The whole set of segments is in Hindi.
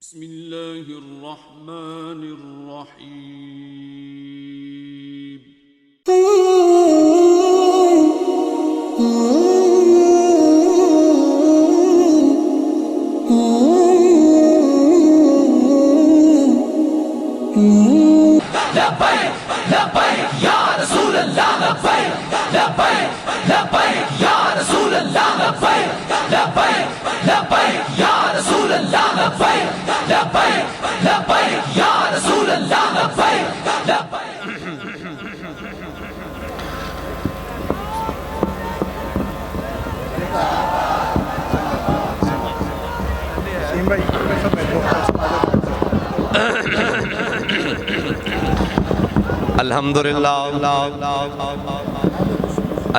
बिस्मिल्लाहिर्रहमानिर्रहीम। लब्बैक लब्बैक या रसूल अल्लाह लब्बैक लब्बैक लब्बैक या रसूल अल्लाह लब्बैक लब्बैक लब्बैक या रसूल अल्लाह लब्बैक लब्बैक लब्बैक या रसूल अल्लाह लब्बैक लब्बैक। अल्हम्दुलिल्लाह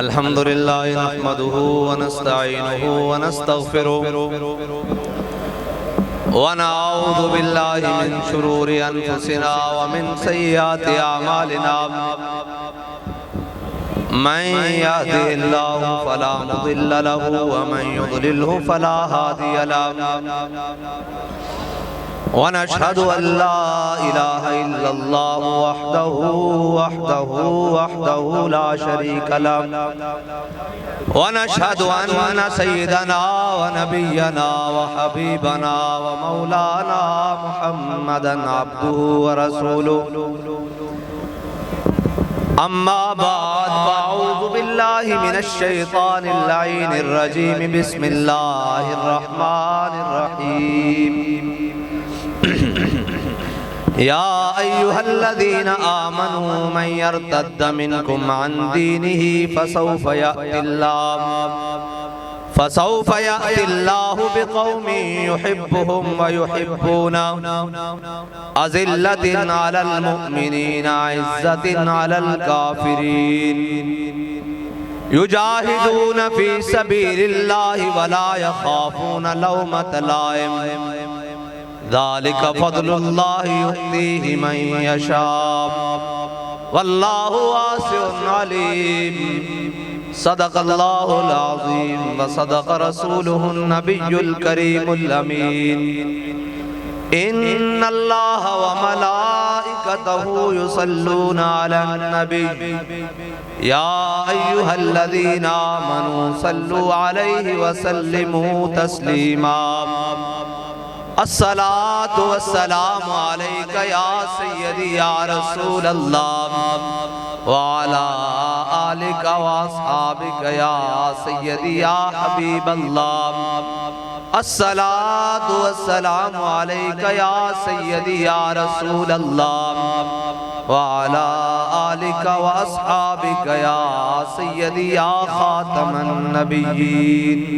अल्हम्दुलिल्लाह नहमदुहु व नस्तईनुहु व नस्तगफिरुहु व नऊज़ु बिल्लाहि मिन शुरूरि अनफुसिना व मिन सय्यिआति अमालिना मन यहदिहिल्लाहु फला मुदिल्ल लहु व मन युद्लिल्हु फला हादिय लहु वनशहदु अल्ला इलाहा इल्लल्लाह वहदहु ला शरीका लहु वनशहदु अन्ना सय्यदना व नबिय्यना व हबीबना व मौलाना मुहम्मदन अब्दुहु व रसूलुहु अम्मा बाद अऊज़ु बिल्लाहि मिनश शैतानिर लईनिर रजीम बिस्मिल्लाहिर रहमानिर रहीम। या अय्युहल्लज़ीना आमनू मन यर्तद्द मिनकुम अन दीनिही फसौफ यअतिल्लाहु बिक़ौमिन युहिब्बुहुम व युहिब्बूनहु अज़िल्लतिन अलल मुमिनीना इज़्ज़तिन अलल काफ़िरीन युजाहिदून फ़ी सबीलिल्लाहि व ला यख़ाफ़ून लौमत लाइम ज़ालिक फ़ज़्लुल्लाहि युअतीहि मन यशा वल्लाहु वासिउन अलीम। सदक़ल्लाहुल अज़ीम व सदक़ रसूलुहुन नबियुल करीमुल अमीन। इन्नल्लाह व मलाइकतहु युसल्लूना अलन नबी या अय्युहल्लज़ीना आमनू सल्लु अलैहि व सल्लिमू तस्लीमा। अस्सलातु वस्सलामु अलैका या सय्यदी या रसूल अल्लाह व अला आलिका व अस्हाबिका या सय्यदी या हबीब अल्लाह। अस्सलातु वस्सलामु अलैका या सय्यदी या रसूल अल्लाह व अला आलिका व अस्हाबिका या सय्यदी या खातमन नबिय्यीन।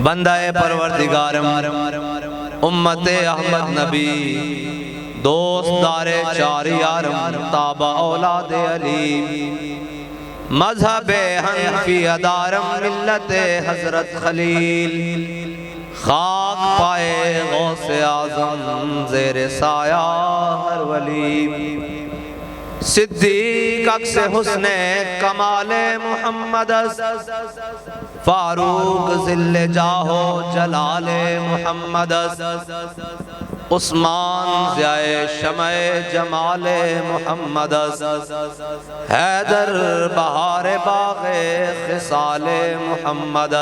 बंदाए परवरदिगारम उम्मते अहमद नबी दोस्त दारे चार यारम ताबा औलादे अली मज़हबे हनफी अदारम मिल्लते हज़रत खलील खाक पाए गौसे आज़म ज़ेरे साया हर वली सिद्दीक अक्स हुस्ने कमाले मुहम्मद फारूक ज़िल्ले जाहो जलाले मुहम्मद उस्मान ज़ियाए शमए जमाले मुहम्मद हैदर बहारे बाग़े ख़िसाले मुहम्मद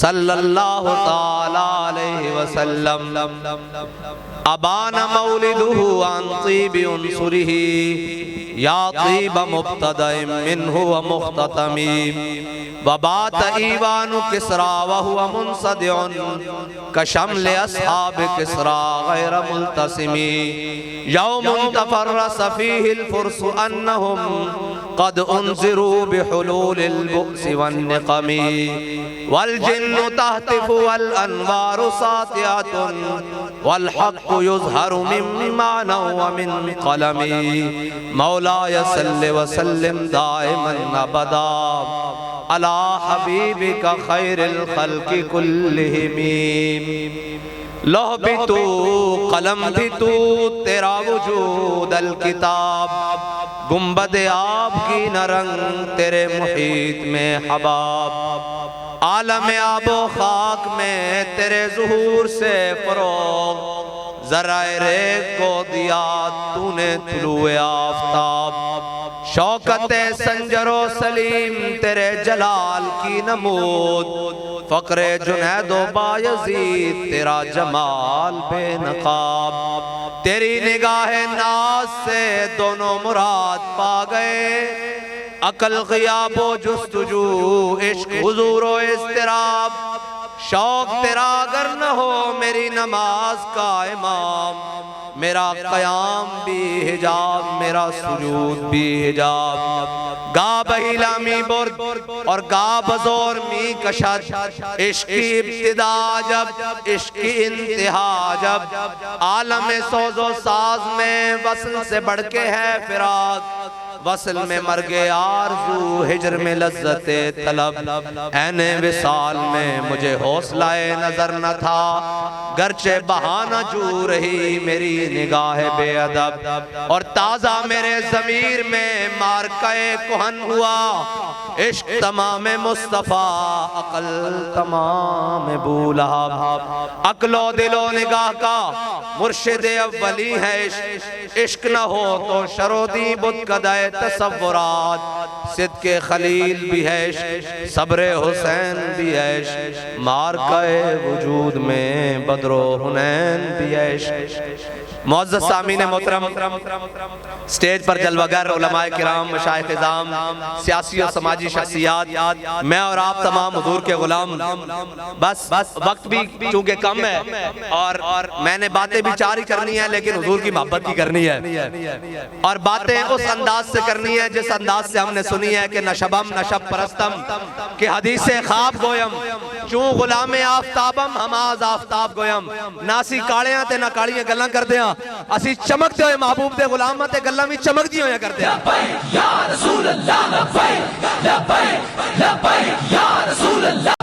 सल्लल्लाहु ताला अलैहि वसल्लम। अबाना मौलिदुहु अन तीबि उन्सुरिही या तीब मुब्तदइम मिन्हु व मुख्ततमी वबात ईवानु किसरा व हुवा मुनसदिउन कशमले अस्हाब किसरा गैर मुल्तसिमी यौमुन तफर्रस फीहिल फुर्सु अन्नहुम क़द उन्ज़िरू बिहुलूलिल बुअ्सि वन्निक़मी वल जिन्नु तहतिफु वल अन्वारु सातिअतुन वल हक़्क़ु युज़हरु मिन मानव व मिन क़लमी मौलाय सल्लि व सल्लिम दाइमन अबदा अला हबीबिका खैरिल खल्क़ि कुल्लिहिम। लौह भी तू कलम भी तू तेरा वजूद अल किताब गुंबद आप की नरंग तेरे मुहीत में हबाब आलम आबो खाक में तेरे ज़ुहूर से फ़रोग़, ज़राए रेग को दिया तूने तुलुए आफ़ताब। शौकत संजरो सलीम तेरे जलाल की नमूद, फ़क्रे जुनैदो बायज़ीद तेरा जमाल बेनकाब। तेरी निगाह नाज से दोनों मुराद पा गए, अकल ग़ियाबो जुस्तजू इश्क हुज़ूरो इज़्तिराब। शौक तेरा अगर न हो मेरी नमाज का इमाम, मेरा क़याम भी हिजाब मेरा सुजूद भी हिजाब। गा बहिलामी बुर्द और गा बज़ोर मी कशद, इश्क की इब्तिदा जब इश्क की इंतहा जब, आलम सोज़ो साज में वस्ल से बढ़ के है फिराक। वसल में मर गए आरज़ू, हिजर में लज़्ज़ते तलब, ऐने विसाल में मुझे हौसलाए नजर न था। गर्चे बहाना जू रही मेरी निगाह बेअदब, और ताज़ा मेरे ज़मीर में मारकाए कुहन हुआ। इश्क तमाम मुस्तफ़ा अकल तमाम बूलहब, अकलो दिलो निगाह का मुर्शिद अव्वली है इश्क। इश्क न हो तो शरोदी बुत कदाए तसव्वुरात, सिद्के खलील भी है सब्रे हुसैन भी है, मारकाए वजूद में बदरो हुनैन भी है। मुअज़्ज़ज़ सामीन मोहतरम, स्टेज पर जलवागर उलमाए किराम, मशाइख़ इज़ाम, सियासी और समाजी शख्सियात, मैं और आप तमाम हुज़ूर के गुलाम। बस वक्त भी चूँकि कम है और मैंने बातें भी चार ही करनी है, लेकिन हुज़ूर की मोहब्बत की करनी है, और बातें उस अंदाज से करनी है जिस अंदाज से हमने सुनी है कि नशबम नशब परस्तम के हदीसे ख्वाब गोयम, चूँ गुलाम आफ्ताबम हम आज आफ्ताब गोयम। नासी कालियां ते ना कालियां गल्लां करदे हां, असी चमकते हुए महबूब दे गुलामां ते गल्लां भी चमकदी होया करदे हां। लब्बैक या रसूल अल्लाह, लब्बैक लब्बैक लब्बैक या रसूल अल्लाह,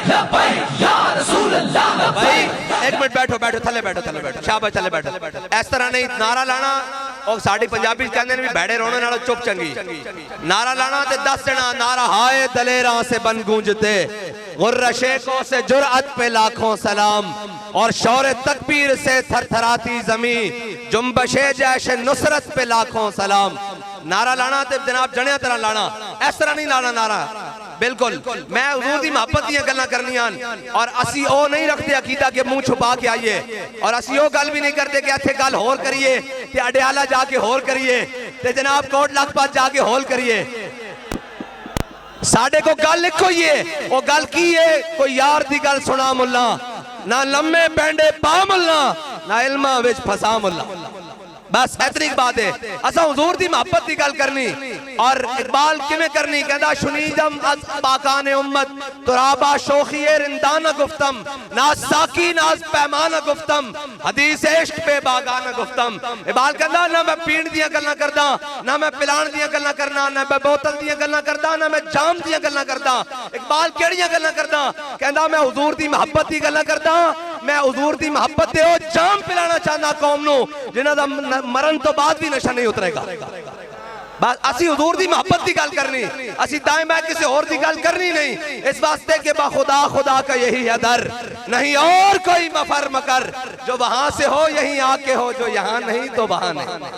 लब्बैक या रसूल अल्लाह। भाई एक मिनट बैठो बैठो, थले बैठो थले बैठो, शाबाश थले बैठो। इस तरह नहीं नारा लाना, और साड़ी पंजाबी कहते हैं भी भैड़े रोने नालों चुप चंगी। नारा लाना ते 10 जना नारा हाय दलेरा से बन गूंजते, गुर्र शेखों से जुरअत पे लाखों सलाम, और शौर तकबीर से थरथराती जमी, जुम्बशे जैशे नुसरत पे लाखों सलाम। नारा लाना ते जनाब जनिया तरह लाना, इस तरह नहीं लाना नारा। बिल्कुल मैं हुजूर दी मोहब्बत दी गल्लां करनियां, और असी ओ नहीं रखते अकीदा के मुंह छुपा के आइए, और असी ओ गल भी नहीं करते कि इत्थे गल होर करिए ते अडियाला जाके होर करिए ते जनाब कोट लखपत जाके होल करिए। साडे को गल लिखो ही है, वो गल की है, कोई यार दी गल सुना मुल्ला, ना लम्मे पेंडे पा मुल्ला, ना इल्मा विच फसा मुल्ला। बस इतनी बात है। असा हुजूर दी मोहब्बत की गल करनी, और इकबाल किवें करनी, कहंदा शुनीदम अज पाकाने उम्मत तुराबा शोखिए रिंदाना गुफ्तम, ना साकी नाज पैमाना गुफ्तम, हदीस इश्क पे बागाना गुफ्तम। इकबाल कहंदा ना मैं पीण दी गल्लां करदा, ना मैं पिलाण दी गल्लां करना, ना मैं बोतल दी गल्लां करदा, ना मैं जाम दी गल्लां करदा। इकबाल केड़ियां गल्लां करदा? कहंदा मैं हुजूर दी मोहब्बत की गल्लां करदा, मैं हुजूर दी मोहब्बत दे ओ जाम पिलाना चाहना कौम नू जिन्हां दा मरण तो बाद भी नशा नहीं उतरेगा। बस असी हुजूर दी मोहब्बत की गल करनी, असी दाएं बाएं किसी और दी गल करनी नहीं। इस वास्ते के बाखुदा खुदा का यही है दर, नहीं और कोई मफर मकर, जो वहां से हो यहीं आके हो, जो यहाँ नहीं तो वहां नहीं।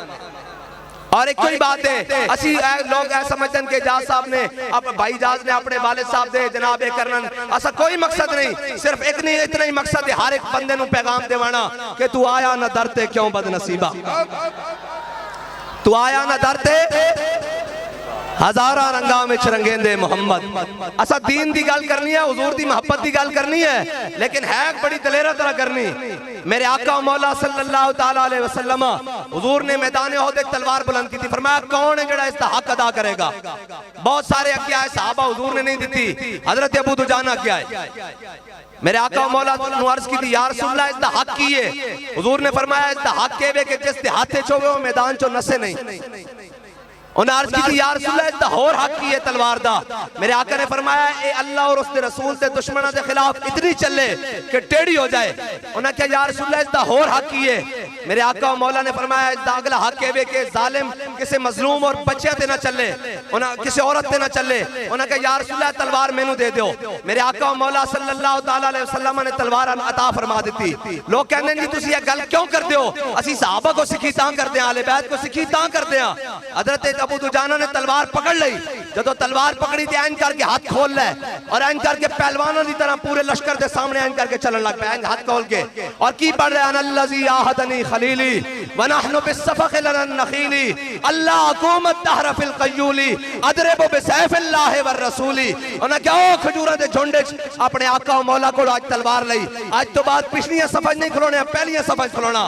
और एक कोई बात है, असी लोग ऐसा समझते हैं कि जाज साहब ने अब भाई जाज ने अपने वालिद साहब दे जनाब एक करन, ऐसा कोई मकसद नहीं, सिर्फ एक नहीं इतना ही मकसद है, हर एक बंदे नू पैगाम देवाना कि तू आया ना दरते क्यों बदनसीबा, तू आया ना दरते हजारा रंगा में रंगेंदे मोहम्मद। असा दीन दी गल करनी है, हुजूर दी मोहब्बत दी गल करनी है, लेकिन है बड़ी दलेरा तरह करनी। मेरे आका मौला सल्लल्लाहु ताला अलैहि वसल्लम हुजूर ने मैदान उहद एक तलवार बुलंद की थी, फरमाया कौन है जेड़ा इसका हक अदा करेगा। बहुत सारे अगे आए सहाबा, हुजूर ने नहीं दी, हजरत अबू दुजाना क्या है, मेरे आका मौला ने अर्ज की थी या रसूल अल्लाह इसका हक की है। हुजूर ने फरमाया इसका हक के वे कि जिस दे हाथे चोवे वो मैदान चो नसे नहीं। उन्हें अर्ज की थी या रसूल अल्लाह इसका होर हक की है तलवार दा। मेरे आका ने फरमाया ए अल्लाह और उसके रसूल के दुश्मनों के खिलाफ इतनी चले कि टेढ़ी हो जाए। उन्हें क्या या रसूल अल्लाह इसका होर हक की है। मेरे आका मौला ने फरमाया दागला हक के के जालिम किसी मजलूम और बच्चे ते ना चले, उन्हें किसी औरत ते ना चले। उन्हें कहा या रसूल अल्लाह तलवार मैनू दे दो। मेरे आका मौला सल्लल्लाहु तआला अलैहि वसल्लम ने तलवार अता फरमा दी। लोग कहते हैं जी तुसी ये गल क्यों करते हो? असी सहाबा को सिखी तां करते हैं, आले बैत को सिखी तां करते हैं। हजरत अबू दुजाना ने तलवार पकड़ ली, जब तलवार पकड़ी तो ऐन करके हाथ खोल ले और ऐन करके पहलवानों की तरह पूरे लश्कर के सामने ऐन करके चलन लग पाए हाथ खोल के। और की पढ़ रहे अनल्लज़ी आहदनी खलीली व नहनु बिस्सफ़क़ लनन नखीली अल्लाह हुकूमत तहरा फिल क़य्यूली अदरिबु बिसैफ़िल्लाहि वर रसूली। उन्हें क्या ओ खजूरा दे झुंडे अपने आका मौला को आज तलवार ली। आज तो बाद पिछलियां सफज नहीं खिलौने, पहलियां सफज खिलौना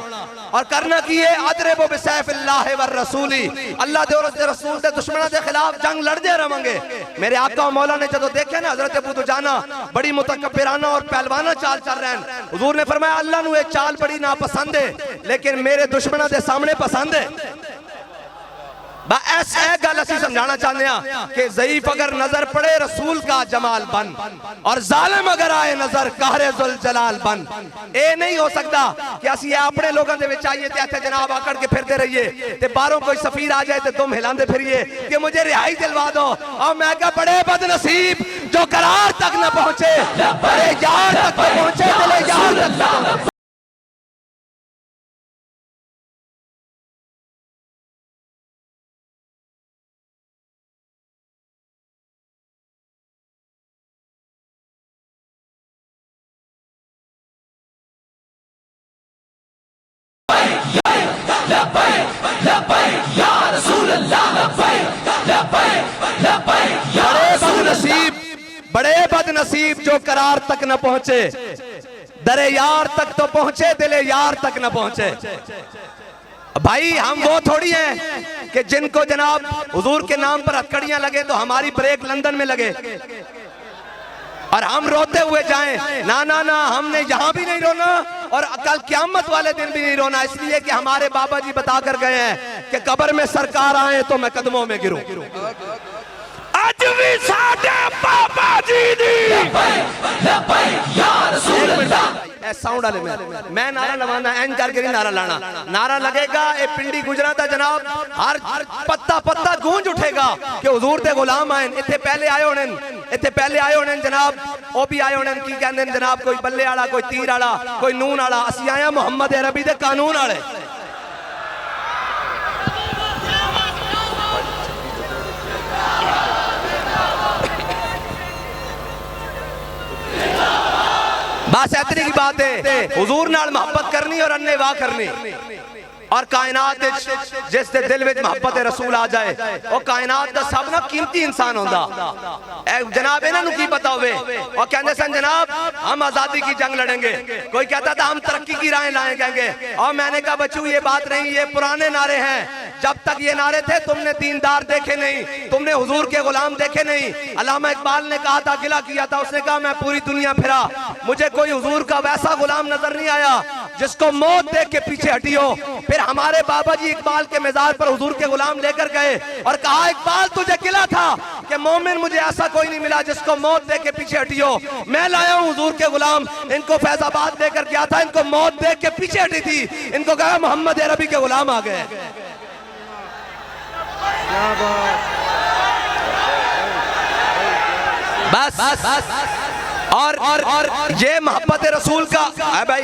और करना की है अदरिबु बिसैफ़िल्लाहि वर रसूली। अल्लाह दे और उसके रसूल दे दुश्मनों के खिलाफ जंग लड़ते रहेंगे। मेरे आका मौला ने जब देखे ना हजरत अबू दुजाना बड़ी मुतकब्बिराना और पहलवाना चाल चल रहे हैं, हुजूर ने फरमाया अल्लाह नू ये चाल बड़ी नापसंद है लेकिन मेरे दुश्मनों के सामने पसंद है। ऐसे गल असी समझाना चाहते हैं कि ज़ईफ अगर नजर पड़े रसूल का जमाल बन और जालिम अगर आए नजर कहरे जुल जलाल बन। ये नहीं हो सकता कि असी अपने लोगों के विच आइए ते इत्थे जनाब आकड़ के फिरते रहिए ते बाहरों कोई सफीर आ जाए तो तुम हिलाते फिरिए कि मुझे रिहाई दिलवा दो। और मैं क्या बड़े बदनसीब जो करार तक न पहुंचे, बड़े यार तक पहुंचे, दिले यार तक न पहुंचे। बड़े बदनसीब जो करार तक न पहुंचे, दरे यार तक तो पहुंचे, दिले यार तक न पहुंचे। भाई हम वो थोड़ी हैं कि जिनको जनाब हुजूर के नाम पर हथकड़ियां लगे तो हमारी ब्रेक लंदन में लगे और हम रोते हुए जाएं। ना ना ना, हमने यहाँ भी नहीं रोना और कल क़यामत वाले दिन भी नहीं रोना, इसलिए कि हमारे बाबा जी बता कर गए हैं कि कब्र में सरकार आए तो मैं कदमों में गिरूं। आज भी साडे बाबा जी दी साउंड वाले मैं नारा लवाना एन करके नहीं नारा लाना। नारा लगेगा ये पिंडी गुजरा था जनाब, हर पत्ता पत्ता गूंज उठेगा कि हुजूर दे गुलाम आए। इत्थे पहले आए होने, इत्थे पहले आए होने जनाब, वो भी आए होने की कहंदे ने जनाब, कोई बल्ले वाला, कोई तीर वाला, कोई नून वाला। असी आए मुहम्मद अरबी दे कानून वाले। बस इतनी की बात है, हुजूर नाल मोहब्बत करनी और अन्ने वाह करनी और कायनात जिस दे दिल विच मोहब्बत रसूल आ जाए वो कायनात दा सब ना कीमती इंसान होंदा। जनाब इन्हां नूं की पता होवे और कहंदे सन जनाब हम आजादी की जंग लड़ेंगे, कोई कहता था हम तरक्की की राहें लाएंगे। और मैंने कहा बच्चों ये बात नहीं, ये पुराने नारे हैं। जब तक ये नारे थे तुमने दीनदार देखे नहीं, तुमने हुजूर के गुलाम देखे नहीं। अल्लामा इकबाल ने कहा था, गिला किया था, उसने कहा मैं पूरी दुनिया फिरा, मुझे कोई हुजूर का वैसा गुलाम नजर नहीं आया जिसको मौत देख के पीछे हटी हो। फिर हमारे बाबा जी इकबाल के मिजाज पर हुजूर के गुलाम लेकर गए और कहा इकबाल तुझे गिला था कि मोमिन मुझे ऐसा कोई नहीं मिला जिसको मौत देख के पीछे हटी हो। मैं लाया हूं हुजूर के गुलाम, इनको फैजाबाद देकर गया था, इनको मौत देख के पीछे हटी थी, इनको कहा मोहम्मद अरबी के गुलाम आ गए। बस बस बस और ये मोहब्बत रसूल का है भाई,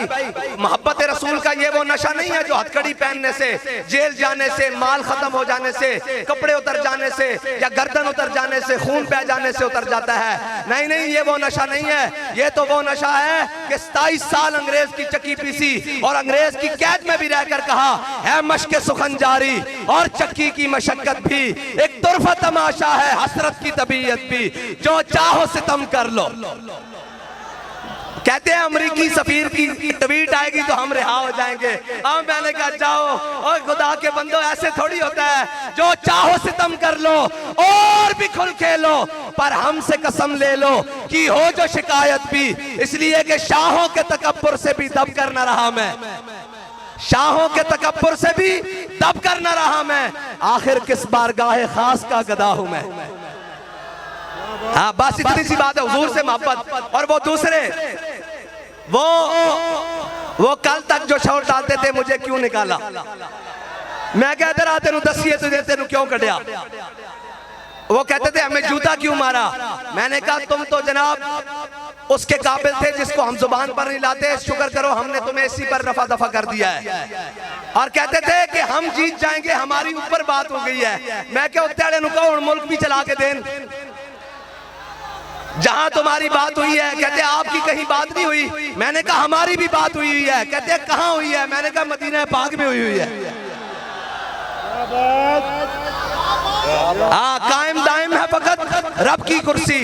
मोहब्बत रसूल का ये वो नशा नहीं है जो हथकड़ी पहनने से, जेल जाने से, माल खत्म हो जाने से, कपड़े उतर जाने से या गर्दन उतर जाने से, खून बह जाने से उतर जाता है। नहीं नहीं, ये वो नशा नहीं है। ये तो वो नशा है कि 27 साल अंग्रेज की चक्की पीसी और अंग्रेज की कैद में भी रहकर कहा है मशक सुखन जारी और चक्की की मशक्कत भी एक तुरफा तमाशा है, हसरत की तबीयत भी जो चाहो सितम कर लो। कहते हैं अमरीकी सफीर की ट्वीट आएगी तो हम रिहा हो जाएंगे। अब मैंने कहा जाओ और खुदा के बंदो ऐसे थोड़ी होता है, जो चाहो सितम कर लो और भी खुल खेलो, पर हमसे कसम ले लो कि हो जो शिकायत भी, इसलिए कि शाहों के तकब्बुर से भी दब कर न रहा मैं, शाहों के तकब्बुर से भी दब कर न रहा मैं, आखिर किस बारगाहे खास का गदा हूं मैं। हाँ बस इतनी सी बात है, हुजूर से मोहब्बत। और वो दूसरे वो वो कल तक जो शोर डालते थे मुझे क्यों निकाला, मैं कहता रहा तेनू दसिए तुझे तेनू क्यों कटिया। वो कहते थे हमें जूता क्यों मारा, मैंने कहा तुम तो जनाब उसके काबिल थे जिसको हम जुबान पर नहीं लाते, शुक्र करो हमने तुम्हें इसी पर रफा दफा कर दिया है। और कहते थे कि हम जीत जाएंगे, हमारी ऊपर बात हो गई है। मैं क्या उत्ते नुका मुल्क भी चला के देन जहां तुम्हारी बात हुई है। कहते आपकी कहीं बात नहीं हुई, मैंने कहा हमारी भी बात हुई है। कहते कहां हुई है, मैंने कहा मदीना पाक में हुई है। हाँ, कायम दायम है फकत रब की कुर्सी,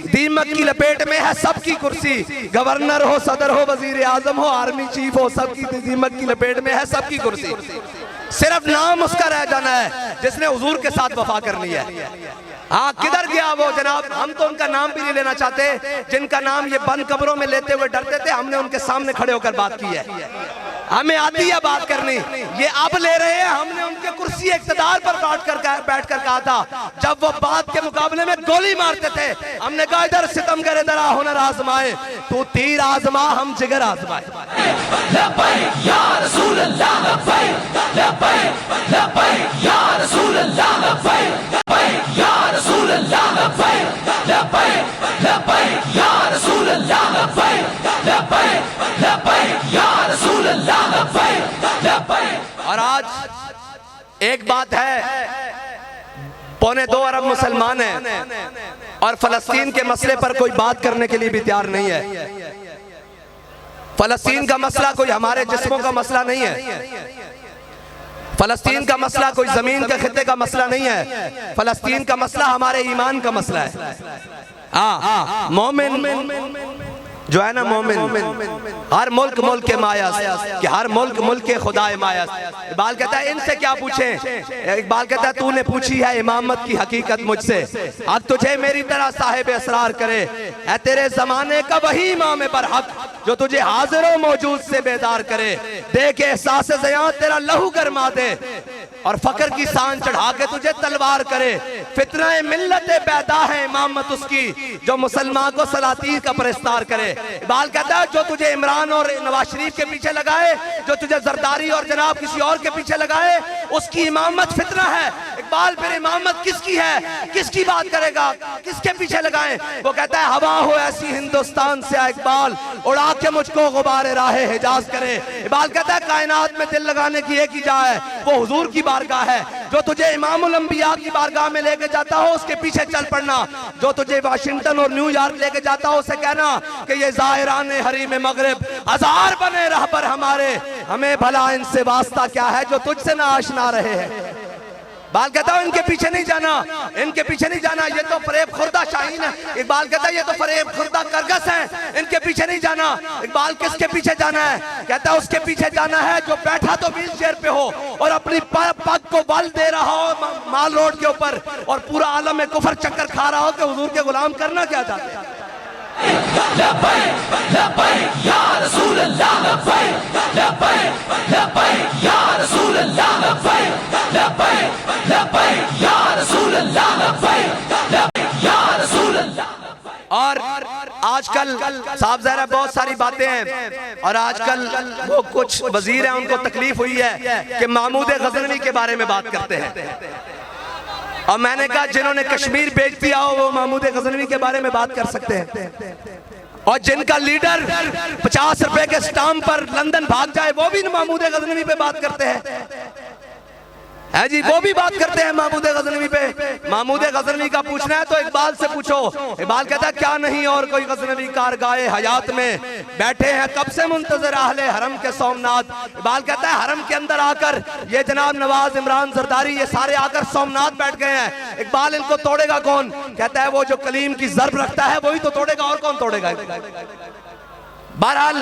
दीमक की लपेट में है सबकी कुर्सी। गवर्नर हो, सदर हो, वजीर आजम हो, आर्मी चीफ हो, सबकी दीमक की लपेट में है सबकी कुर्सी। सिर्फ नाम उसका रह जाना है जिसने हुजूर के साथ वफा करनी है। हाँ, किधर गया वो जनाब, हम तो उनका नाम भी नहीं लेना चाहते जिनका नाम ये बंद कब्रों में लेते हुए डरते थे। हमने उनके सामने खड़े होकर बात की है, हमें आती है बात करनी। ये अब ले रहे हैं, हमने उनके कुर्सी इख्तिदार पर बैठ कर कहा था जब वो बात के मुकाबले में गोली मारते थे। हमने कहा इधर सितम करे इधर हुनर आजमाए, तू तीर आजमा हम जिगर आजमाए। लब्बैक या रसूल अल्लाह, लब्बैक लब्बैक लब्बैक या रसूल अल्लाह, लब्बैक लब्बैक या रसूल अल्लाह, लब्बैक लब्बैक लब्बैक या रसूल अल्लाह, लब्बैक लब्बैक लब्बैक या रसूल अल्लाह, लब्बैक लब्बैक। और आज एक बात है, 2.25 अरब मुसलमान हैं और फलस्तीन के मसले पर कोई बात करने के लिए भी तैयार नहीं है। फलस्तीन का मसला कोई हमारे जिस्मों का मसला नहीं है, फलस्तीन का मसला कोई जमीन के खित्ते का मसला नहीं है, फलस्तीन का मसला हमारे ईमान का मसला है। हाँ, मोमिन जो है ना, मोमिन हर मुल्क मुल्क के मायस, कि हर मुल्क मुल्क के खुदाए मायस। इकबाल कहता है इनसे क्या पूछे, इकबाल कहता है तूने पूछी है इमामत की हकीकत मुझसे, अब तुझे मेरी तरह साहिब असरार करे। है तेरे जमाने का वही इमाम बरहक जो तुझे हाजिर मौजूद से बेदार करे। देख एहसास ज़ियां तेरा लहू गरमा दे और फकर की शान चढ़ा के तुझे तलवार करे। फितना मिल्लत पैदा है इमामत उसकी जो मुसलमान को सलातीन का परस्तार करे। इकबाल कहता है जो तुझे इमरान और नवाज शरीफ के पीछे लगाए, जो तुझे जरदारी और जनाब किसी और के पीछे लगाए, उसकी इमामत फितना है। इकबाल फिर इमामत किसकी है, किसकी बात करेगा, किसके पीछे लगाए? वो कहता है हवा हो ऐसी हिंदुस्तान से इकबाल उड़ा के मुझको गुबारे राहे हिजाज करे। इकबाल कहता है कायनात में दिल लगाने की एक ही जगह है, वो हुजूर की बारगाह है। जो तुझे इमामुल अंबिया की बारगाह में लेके जाता हो उसके पीछे चल पड़ना। जो तुझे वाशिंगटन और न्यूयॉर्क लेके जाता हो उसे कहना कि ये ज़ाहिरान हरीम मगरिब हजार बने रहबर हमारे, हमें भला इनसे वास्ता क्या है जो तुझसे ना आशना रहे हैं। इकबाल कहता है इनके पीछे नहीं जाना, इनके पीछे नहीं जाना, ये तो फरेब खुर्दा शाहीन है। इकबाल कहता है ये तो फरेब खुर्दा करगस है, इनके पीछे नहीं जाना। इकबाल किसके पीछे जाना है? कहता है उसके पीछे जाना है जो बैठा तो व्हील चेयर पे हो और अपनी पग को बल दे रहा हो माल रोड के ऊपर और पूरा आलम में कुफर चक्कर खा रहा हो कि हुजूर के गुलाम करना क्या चाहते हैं। लब्बैक लब्बैक या रसूल अल्लाह, लब्बैक लब्बैक लब्बैक या रसूल अल्लाह, लब्बैक लब्बैक लब्बैक या रसूल अल्लाह, लब्बैक लब्बैक या रसूल अल्लाह। और आजकल साहब ज़रा बहुत सारी बातें हैं और आजकल वो कुछ वजीर हैं उनको तकलीफ हुई है कि महमूद गजनवी के बारे में बात करते हैं। और मैंने कहा जिन्होंने कश्मीर बेच दिया हो वो महमूद गजनवी के बारे में बात कर सकते हैं, और जिनका लीडर 50 रुपए के स्टाम्प पर लंदन भाग जाए वो भी महमूद गजनवी पे बात करते हैं। है जी, वो भी बात करते हैं महमूद गजनवी पे। महमूद गजनवी का पूछना है तो इकबाल से पूछो। इकबाल कहता है क्या नहीं और कोई गजनवी कारगाए हयात में बैठे हैं कब से मुंतजर अहले हरम के सोमनाथ। इकबाल कहता है हरम के अंदर आकर ये जनाब नवाज, इमरान, जरदारी, ये सारे आकर सोमनाथ बैठ गए हैं। इकबाल इनको तोड़ेगा कौन? कहता है वो जो कलीम की जर्ब रखता है वही तो तोड़ेगा, और कौन तोड़ेगा? बहरहाल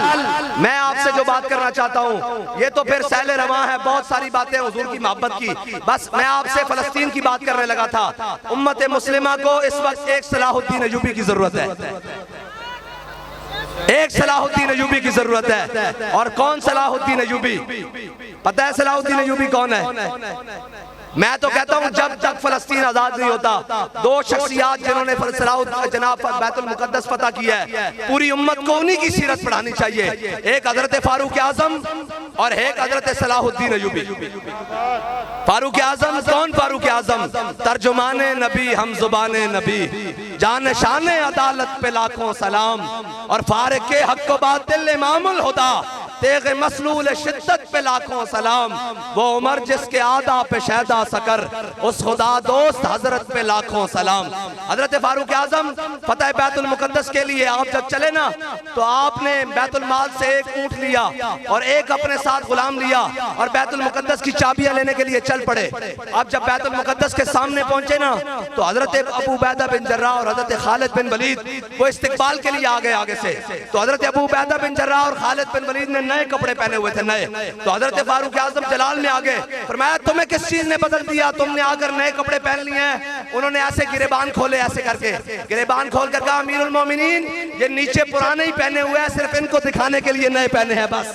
मैं आपसे जो बात करना चाहता हूँ ये तो फिर सहले रवां है, बहुत सारी बातें हुजूर की मोहब्बत की। बस मैं आपसे फलस्तीन की बात करने लगा था। उम्मत मुस्लिमा को इस वक्त एक सलाहुद्दीन अय्यूबी की जरूरत है, एक सलाहुद्दीन अय्यूबी की जरूरत है। और कौन सलाहुद्दीन अय्यूबी? पता है सलाहुद्दीन अय्यूबी कौन है? मैं तो कहता हूं जब तक फलस्तीन आजाद नहीं होता, दो शख्सियात जिन्होंने जनाब बैतुल मुकद्दस फतह किया है, पूरी उम्मत को उन्हीं की सीरत पढ़ानी चाहिए। एक हजरत फारूक आजम और एक हजरत सलाहुद्दीन अय्यूबी। फारूक आजम कौन? फारूक आजम तर्जुमाने नबी, हम जुबाने नबी, जान शान अदालत पे लाखों सलाम, और फारिक के हक को बातिल इमामुल हुदा, तेग मसलूल शिद्दत पे लाखों सलाम। वो उमर जिसके आदा पे शहदा सकर, उस खुदा दोस्त हजरत पे लाखों सलाम। हजरत फारूक आजम फतह बैतुल मुकद्दस के लिए आप जब चले ना, तो आपने बैतुल माल से एक ऊंट लिया और एक अपने साथ गुलाम लिया और बैतुल मुकद्दस की चाबियां लेने के लिए चल पड़े। अब जब बैतुल मुकद्दस के सामने पहुंचे ना, तो हजरत अबू उबैदा बिन जर्राह और हजरत खालिद बिन वलीद वो इस्तिकबाल के लिए आ गए आगे से। तो हजरत अबू उबैदा बिन जर्राह और खालिद बिन वलीद ने नए कपड़े पहने हुए थे, नए। तो हजरत फारूक आजम जलाल में आ गए, फरमाया तुम्हें किस चीज ने बदल दिया, तुमने आकर नए कपड़े पहन लिए हैं। उन्होंने ऐसे गिरेबान खोले, ऐसे करके गिरेबान खोल कर कहा, अमीरुल मोमिनीन ये नीचे पुराने ही पहने हुए हैं, सिर्फ इनको दिखाने के लिए नए पहने हैं बस।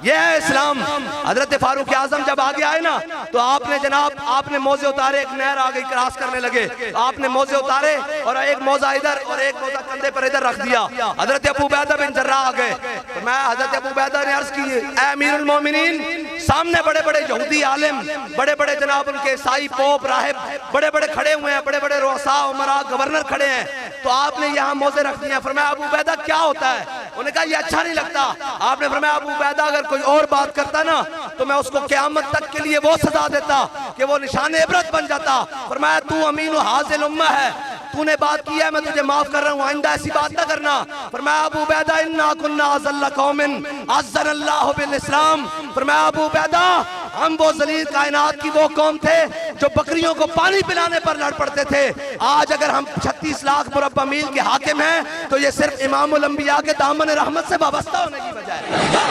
यह है इस्लाम। हजरत फारूक आजम जब आगे आए ना, तो आपने जनाब आपने मोजे उतारे, एक नहर आ गई, क्रॉस करने लगे, आपने मोजे उतारे और एक मोजा इधर और एक मोजा कंधे पर इधर रख दिया। हजरत अबू उबैदा बिन जर्राह आ गए, तो मैं हजरत अबू उबैदा ने अर्ज की, ए अमीरुल मोमिनीन, सामने बड़े बड़े यहूदी आलिम, बड़े बड़े जनाब उनके साई पोप राहिब बड़े बड़े खड़े हुए हैं, बड़े बड़े रोसा उमरा गवर्नर खड़े हैं, तो आपने यहाँ मोजे रख दिए। फरमाया अबू उबैदा क्या होता है? उन्होंने कहा ये अच्छा नहीं लगता। आपने फरमाया अबू उबैदा अगर कोई और बात करता ना, तो मैं उसको क़यामत तक के लिए वो सजा देता कि वो निशान इबरत बन जाता। फरमाया तू अमीन हाज़िल उम्मा है, तूने बात की है, मैं तुझे माफ कर रहा हूँ, आइंदा ऐसी बात ना करना। फरमाया अबू उबैदा इन्ना कुन्ना अज़ल्ला कौमिन अज़्ज़नल्लाहु बिल इस्लाम। फरमाया अबू उबैदा हम वो ज़लील कायनात की वो कौम थे जो बकरियों को पानी पिलाने पर लड़ पड़ते थे। आज अगर हम 36 लाख मुरब्बा मील के हाकिम हैं, तो ये सिर्फ इमामुल अंबिया के दामन रहमत से वाबस्ता होने की वजह है।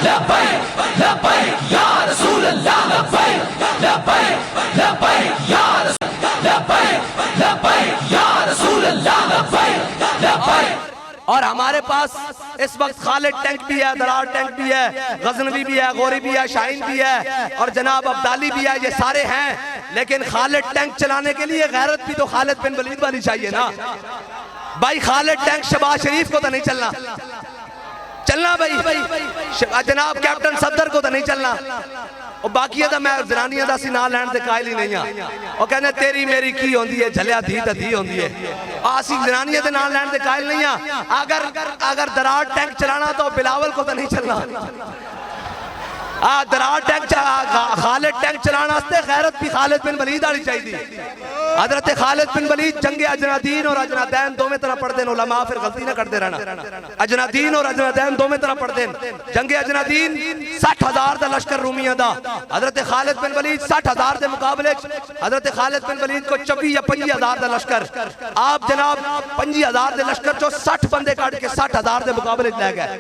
लब्बैक लब्बैक या रसूल अल्लाह, लब्बैक लब्बैक लब्बैक या लब्बैक लब्बैक या रसूल अल्लाह, लब्बैक लब्बैक। और हमारे पास इस वक्त खालिद टैंक भी है, दरार टैंक भी है, गजनवी भी है, गौरी भी है, शाहीन भी है और जनाब अब्दाली भी है, ये सारे हैं। लेकिन खालिद टैंक चलाने के लिए गैरत भी तो खालिद बिन वलीद वाली चाहिए ना भाई। खालिद टैंक शहबाज शरीफ को तो नहीं चलना भाई, जनाब कैप्टन सफदर को तो नहीं चलना। और बाकी तो मैं जनानियां दा सी ना लैण दे कायल ही नहीं हां। और कहने तेरी मेरी की होंदी है, झलिया धी ते धी होंदी है। असी जनानियां दे नाल लैण दे कायल नहीं हां। अगर दरार टैंक चलाना तो बिलावल को तो नहीं चलना। दरार टैंक खालिद टैंक चलाने वास्ते गैरत भी खालिद बिन वलीद आनी चाहिए। हजरत खालिद बिन वलीद जंगे अजनादीन और अजनादैन दोवें तरह पढ़ते हैं, उलमा फिर गलती ना करते रहना। अजनादीन और अजनादैन दोवें तरह पढ़ते हैं। जंगे अजनादीन 60,000 का लश्कर रूमिया दा, हजरत खालिद बिन वलीद 60,000 के मुकाबले हजरत खालिद बिन वलीद को 24 या 25,000 का लश्कर, आप जनाब 25,000 के लश्कर चो 60 बंदे काट के 60,000 के मुकाबले लै गए।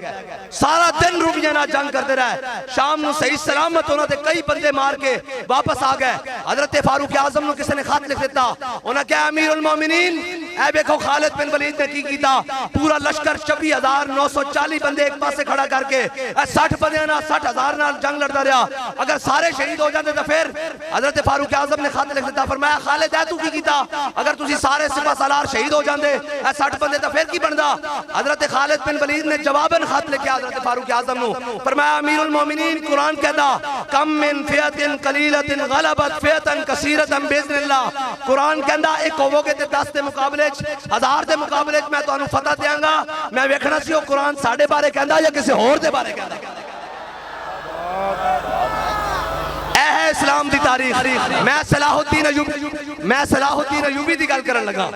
सारा दिन रूमिया ना जंग करते रहे, शाम सही सलामत उन्होंने कई बंदे मार के वापस आ गए। हजरत फारूक आजम ने किसी ने खत लिख दिता, उन्हें क्या अमीरुल मोमिनीन ऐ देखो खालिद बिन वलीद ने की कीता, पूरा लश्कर 26,940 बंदे एक पासे खड़ा करके 60 बंदे ना 60,000 नाल जंग लड़ता रहा। अगर सारे शहीद हो जाते तो फिर हजरत फारूक आजम ने खत लिख दिता, फरमाया खालिद ऐ तू की कीता, अगर तुसी सारे सिपा सालार शहीद हो जाते 60 बंदे तो फिर की बनदा। हजरत खालिद बिन वलीद ने जवाबन खत लिखा हजरत फारूक आजम नु, फरमाया अमीरुल मोमिनीन कुरान कहता कम मिन फियतिन कलीलतिन गलबत फियतन कसीरतन बिइज़्निल्लाह। कुरान कहता एक होवोगे ते 10 दे मुकाबले 1000 दे मुकाबले मैं तुहानू फतह देंगा। मैं वेखना सी ओ कुरान साडे बारे कहता या किसी होर दे बारे कहता। ऐ है इस्लाम दी तारीख। मैं सलाहुद्दीन अयूबी दी गल करन लगा।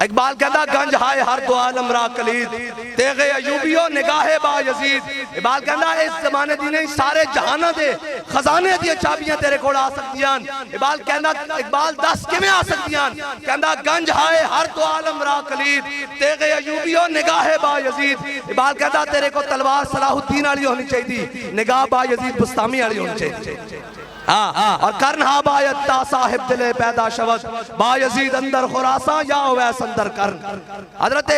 इकबाल कहता गंज हाय हर दो आलम रा कलीद तेगे अयूबियो निगाहे बा यजीद। इकबाल कहता इस जमाने दी नहीं सारे जहाना दे खजाने दी चाबियां तेरे कोल आ सकदियां। इकबाल कहता इकबाल 10 किवें आ सकदियां? कहता गंज हाय हर दो आलम रा कलीद तेगे अयूबियो निगाहे बा यजीद। इकबाल कहता तेरे को तलवार सलाहुद्दीन वाली होनी चाहिए, निगाह बा यजीद बुस्तामी वाली होनी चाहिए। हाँ, और करन हा बायत्ता साहिब दिले पैदा शवत बायजीद अंदर खुरासा या वैस अंदर करन। हजरत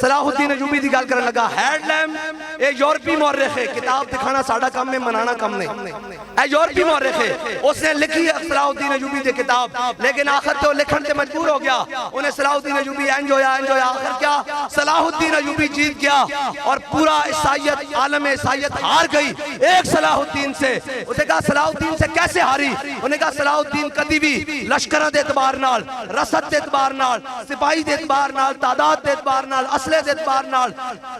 सलाहुद्दीन अयूबी की गल करने लगा। हेडलैम्प एक यूरोपी मौरख है, किताब दिखाना साडा काम है, मनाना कम नहीं। ए यूरोपी मौरख है, उसने लिखी है सलाहुद्दीन अयूबी की किताब, लेकिन आखिर तो लिखन से मजबूर हो गया। उन्हें सलाहुद्दीन अयूबी इंज होया आखिर क्या सलाहुद्दीन अयूबी जीत गया और पूरा ईसाइयत आलम ईसाइयत हार गई एक सलाहुद्दीन से। उसने कहा सलाहुद्दीन से कैसे हारी? उन्हें कहा सलाहुद्दीन कदी भी लश्कर के एतबार नाल, रसद के एतबार नाल, सिपाही के एतबार नाल, तादाद के एतबार नाल, असले के एतबार नाल,